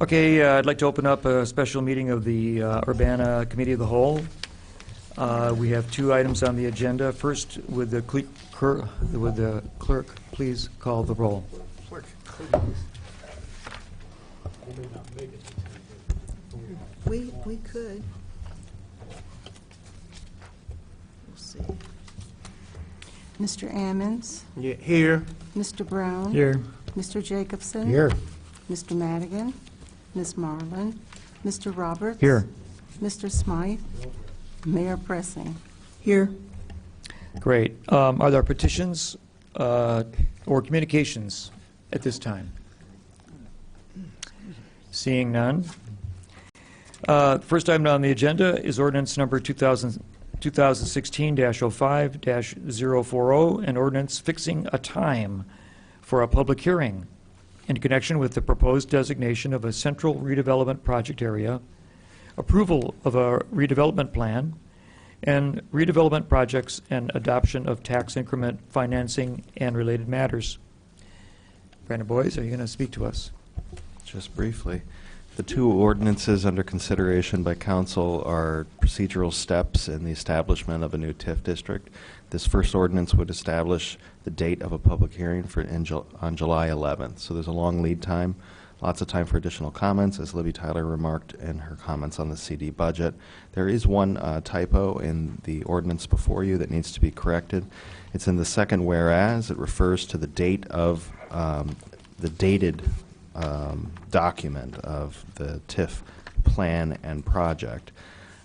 Okay, I'd like to open up a special meeting of the Urbana Committee of the Whole. We have two items on the agenda. First, would the clerk please call the roll? Clerk, We could. We'll see. Mr. Ammons, yeah, here. Mr. Brown, Here. Mr. Jacobson, Here. Mr. Madigan, Ms. Marlin, Mr. Roberts, Here. Mr. Smythe, Mayor Pressing. Here. Great. Are there petitions or communications at this time? Seeing none. First item on the agenda is ordinance number 2016-05-040, an ordinance fixing a time for a public hearing in connection with the proposed designation of a central redevelopment project area, approval of a redevelopment plan, and redevelopment projects and adoption of tax increment financing and related matters. Brandon Boyes, are you going to speak to us? Just briefly, the two ordinances under consideration by council are procedural steps in the establishment of a new TIF district. This first ordinance would establish the date of a public hearing on July 11th. So there's a long lead time, lots of time for additional comments, as Libby Tyler remarked in her comments on the CD budget. There is one typo in the ordinance before you that needs to be corrected. It's in the second whereas. It refers to the date of the dated document of the TIF plan and project.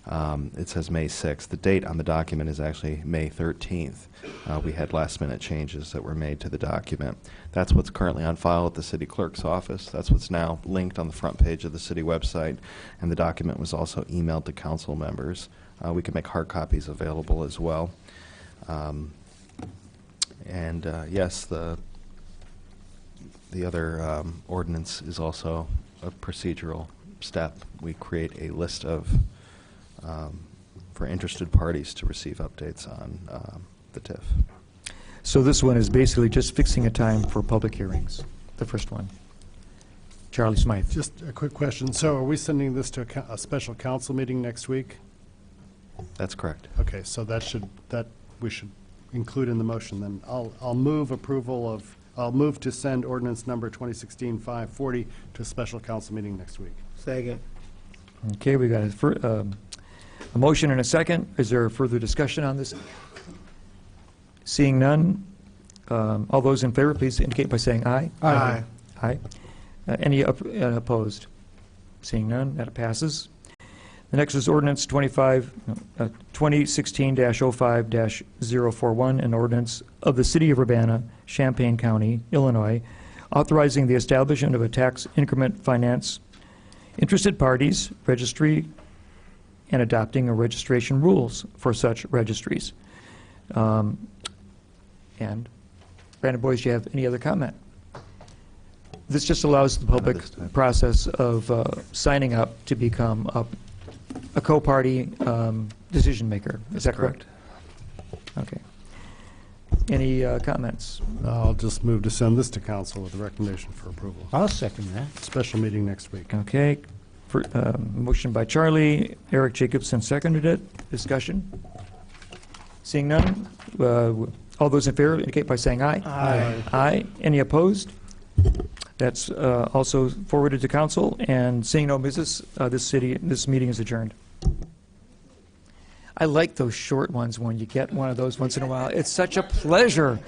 It says May 6th. The date on the document is actually May 13th. We had last-minute changes that were made to the document. That's what's currently on file at the city clerk's office. That's what's now linked on the front page of the city website, and the document was also emailed to council members. We can make hard copies available as well. Yes, the other ordinance is also a procedural step. We create a list of for interested parties to receive updates on the TIF. So this one is basically just fixing a time for public hearings, the first one. Charlie Smythe. Just a quick question. So are we sending this to a special council meeting next week? That's correct. Okay, so that we should include in the motion then. I'll move approval of, I'll move to send ordinance number 2016-540 to a special council meeting next week. Second. Okay, we got a motion and a second. Is there further discussion on this? Seeing none, all those in favor, please indicate by saying aye. Aye. Aye. Any opposed? Seeing none, that passes. The next is ordinance 2016-05-041, an ordinance of the City of Urbana, Champaign County, Illinois, authorizing the establishment of a tax increment finance interested parties registry and adopting a registration rules for such registries. And Brandon Boyes, do you have any other comment? This just allows the public process of signing up to become a co-party decision maker. Is that correct? Okay. Any comments? I'll just move to send this to council with a recommendation for approval. I'll second that. Special meeting next week. Okay. For, motion by Charlie. Eric Jacobson seconded it. Discussion? Seeing none, all those in favor indicate by saying aye. Aye. Aye. Any opposed? That's also forwarded to council. And seeing no business, this meeting is adjourned. I like those short ones when you get one of those once in a while. It's such a pleasure.